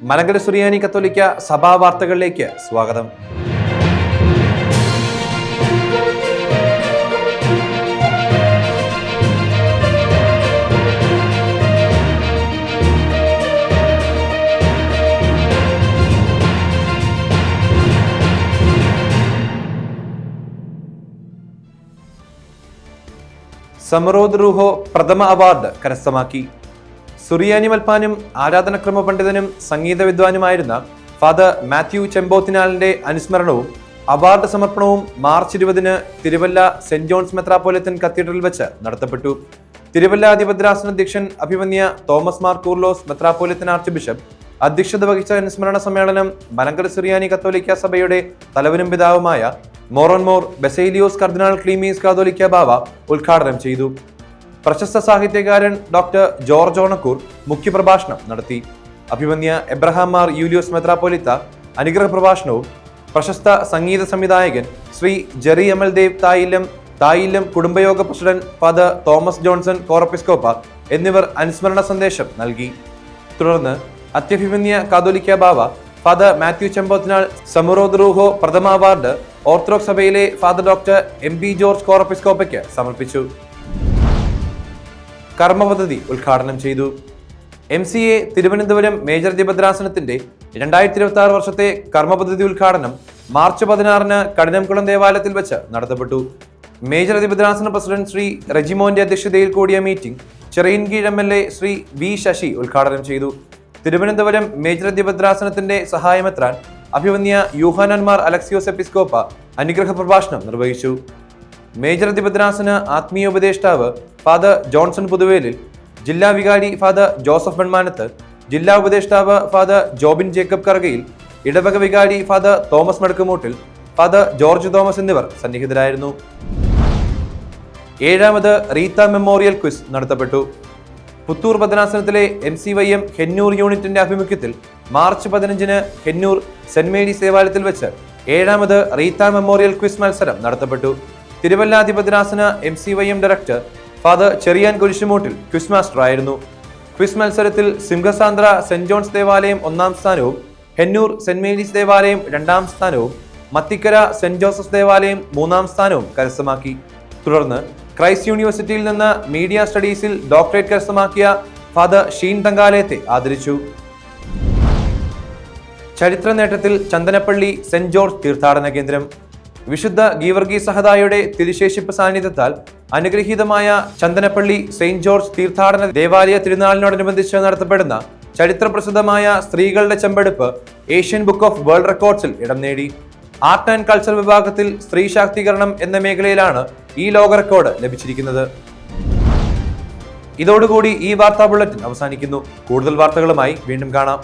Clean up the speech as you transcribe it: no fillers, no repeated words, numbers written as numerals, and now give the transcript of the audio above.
മലങ്കര സുറിയാനി കത്തോലിക്ക സഭാ വാർത്തകളിലേക്ക് സ്വാഗതം. സമറോദ് റൂഹോ പ്രഥമ അവാർഡ് കരസ്ഥമാക്കി. സുറിയാനി മൽപ്പാനും ആരാധനക്രമ പണ്ഡിതനും സംഗീത വിദ്വാനുമായിരുന്ന ഫാദർ മാത്യു ചെമ്പോത്തിനാലിന്റെ അനുസ്മരണവും അവാർഡ് സമർപ്പണവും മാർച്ച് 20 തിരുവല്ല സെന്റ് ജോൺസ് മെത്രാപ്പോലിത്തൻ കത്തീഡ്രലിൽ വെച്ച് നടത്തപ്പെട്ടു. തിരുവല്ല അതിഭദ്രാസന അധ്യക്ഷൻ അഭിമന്യ Thomas Mar Coorilos മെത്രാപ്പോലിത്തൻ arch bishop അധ്യക്ഷത വഹിച്ച അനുസ്മരണ സമ്മേളനം മലങ്കര സുറിയാനി കത്തോലിക്ക സഭയുടെ തലവനും പിതാവുമായ മോറോൻമോർ ബസേലിയോസ് കർദിനാൾ ക്ലീമീസ് കാതോലിക്ക ബാവ ഉദ്ഘാടനം ചെയ്തു. പ്രശസ്ത സാഹിത്യകാരൻ ഡോക്ടർ ജോർജ് ഓണക്കൂർ മുഖ്യപ്രഭാഷണം നടത്തി. അഭിമന്യ എബ്രഹാം മാർ യൂലിയോസ് മെത്രാപ്പോലിത്ത അനുഗ്രഹ പ്രഭാഷണവും പ്രശസ്ത സംഗീത സംവിധായകൻ ശ്രീ ജെറി അമൽദേവ് തായില്ലം കുടുംബയോഗ പ്രസിഡന്റ് ഫാദർ തോമസ് ജോൺസൺ കോറപ്പിസ്കോപ്പ എന്നിവർ അനുസ്മരണ സന്ദേശം നൽകി. തുടർന്ന് അത്യഭിമന്യ കാതോലിക്ക ബാവ ഫാദർ മാത്യു ചെമ്പോത്തിനാൾ സമറോദ് റൂഹോ പ്രഥമ അവാർഡ് ഓർത്തഡോക്സ് സഭയിലെ ഫാദർ ഡോക്ടർ MB ജോർജ് കോറപ്പിസ്കോപ്പയ്ക്ക് സമർപ്പിച്ചു. കർമ്മപദ്ധതി ഉദ്ഘാടനം ചെയ്തു. MCA തിരുവനന്തപുരം മേജർ അതിഭദ്രാസനത്തിന്റെ 2026 വർഷത്തെ കർമ്മപദ്ധതി ഉദ്ഘാടനം മാർച്ച് 16 കഠിനംകുളം ദേവാലയത്തിൽ വെച്ച് നടത്തപ്പെട്ടു. മേജർ അതിഭദ്രാസന പ്രസിഡന്റ് ശ്രീ റെജിമോന്റെ അധ്യക്ഷതയിൽ കൂടിയ meeting Chirayinkeezhu MLA Shri V Sasi ഉദ്ഘാടനം ചെയ്തു. തിരുവനന്തപുരം മേജർ അതിഭദ്രാസനത്തിന്റെ സഹായമെത്രാൻ അഭിമന്യ യൂഹാനാൻ മാർ അലക്സിയോസ് എപ്പിസ്കോപ്പ അനുഗ്രഹ പ്രഭാഷണം നിർവഹിച്ചു. മേജർ അതിഭദ്രാസന ആത്മീയ ഉപദേഷ്ടാവ് ഫാദർ ജോൺസൺ പുതുവേലിൽ, ജില്ലാ വികാരി ഫാദർ ജോസഫ് വെൺമാനത്ത്, ജില്ലാ ഉപദേഷ്ടാവ് ഫാദർ ജോബിൻ ജേക്കബ് കറകയിൽ, ഇടവക വികാരി father Thomas Madakkumoottil, father George Thomas എന്നിവർ സന്നിഹിതരായിരുന്നു. 7ാമത് റീത്ത മെമ്മോറിയൽ ക്വിസ് നടത്തപ്പെട്ടു. പുത്തൂർ ഭദ്രാസനത്തിലെ MCYM ഹെന്നൂർ യൂണിറ്റിന്റെ ആഭിമുഖ്യത്തിൽ മാർച്ച് 15 ഹെന്നൂർ സെന്റ് മേരീസ് ദേവാലയത്തിൽ വെച്ച് 7ാമത് റീത്ത മെമ്മോറിയൽ ക്വിസ് മത്സരം നടത്തപ്പെട്ടു. തിരുവല്ല അതിഭദ്രാസന MCYM director father Cherian Kurisummoottil quiz master ആയിരുന്നു. ക്വിസ് മത്സരത്തിൽ സിംഹസാന്ദ്ര സെന്റ് ജോൺസ് ദേവാലയം 1ാം സ്ഥാനവും, ഹെന്നൂർ സെന്റ് മേരീസ് ദേവാലയം 2ാം സ്ഥാനവും, മത്തിക്കര സെന്റ് ജോസഫ് ദേവാലയം 3ാം സ്ഥാനവും കരസ്ഥമാക്കി. തുടർന്ന് ക്രൈസ്റ്റ് യൂണിവേഴ്സിറ്റിയിൽ നിന്ന് മീഡിയ സ്റ്റഡീസിൽ ഡോക്ടറേറ്റ് കരസ്ഥമാക്കിയ ഫാദർ ഷീൻ തങ്കാലയത്തെ ആദരിച്ചു. ചരിത്ര നേട്ടത്തിൽ ചന്ദനപ്പള്ളി സെന്റ് ജോർജ് തീർത്ഥാടന കേന്ദ്രം. വിശുദ്ധ ഗീവർഗീസ് സഹദായുടെ തിരുശേഷിപ്പ് സാന്നിധ്യത്താൽ അനുഗ്രഹീതമായ ചന്ദനപ്പള്ളി സെയിന്റ് ജോർജ് തീർത്ഥാടന ദേവാലയ തിരുനാളിനോടനുബന്ധിച്ച് നടത്തപ്പെടുന്ന ചരിത്രപ്രസിദ്ധമായ സ്ത്രീകളുടെ ചെമ്പെടുപ്പ് ഏഷ്യൻ ബുക്ക് ഓഫ് വേൾഡ് റെക്കോർഡ്സിൽ ഇടം നേടി. ആർട്ട് ആൻഡ് കൾച്ചർ വിഭാഗത്തിൽ സ്ത്രീ ശാക്തീകരണം എന്ന മേഖലയിലാണ് ഈ ലോക റെക്കോർഡ് ലഭിച്ചിരിക്കുന്നത്. ഇതോടുകൂടി ഈ വാർത്താ ബുള്ളറ്റിൻ അവസാനിക്കുന്നു. കൂടുതൽ വാർത്തകളുമായി വീണ്ടും കാണാം.